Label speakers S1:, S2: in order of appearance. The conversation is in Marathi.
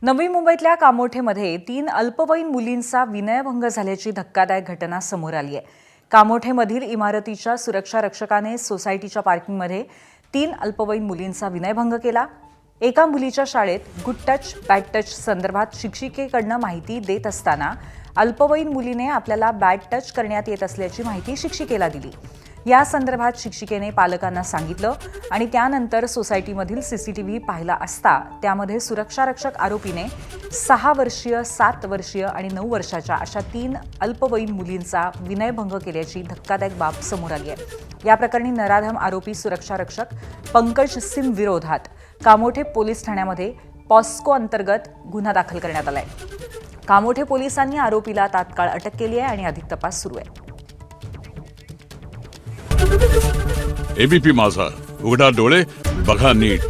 S1: नवी मुंबईतल्या कामोठेमध्ये 3 अल्पवयीन मुलींचा विनयभंग झाल्याची धक्कादायक घटना समोर आली आहे। कामोठेमधील इमारतीच्या सुरक्षा रक्षकाने सोसायटीच्या पार्किंगमध्ये 3 अल्पवयीन मुलींचा विनयभंग केला। एका मुलीच्या शाळेत गुड टच बॅड टच संदर्भात शिक्षिकेकडून माहिती देत असताना अल्पवयीन मुलीने आपल्याला बॅड टच करण्यात येत असल्याची माहिती शिक्षिकेला दिली। या संदर्भात शिक्षिकेने पालकांना सांगितलं आणि त्यानंतर सोसायटीमधील सीसीटीव्ही पाहिला असता त्यामध्ये सुरक्षारक्षक आरोपीने 6 वर्षीय, 7 वर्षीय आणि 9 वर्षाच्या अशा 3 अल्पवयीन मुलींचा विनयभंग केल्याची धक्कादायक बाब समोर आली आहे। या प्रकरणी नराधम आरोपी सुरक्षारक्षक पंकज सिंग विरोधात कामोठे पोलीस ठाण्यामध्ये पॉस्को अंतर्गत गुन्हा दाखल करण्यात आलाय। कामोठे पोलिसांनी आरोपीला तात्काळ अटक केली आहे आणि अधिक तपास सुरू आहे।
S2: एबीपी माझा, उघडा डोळे बघा नीट।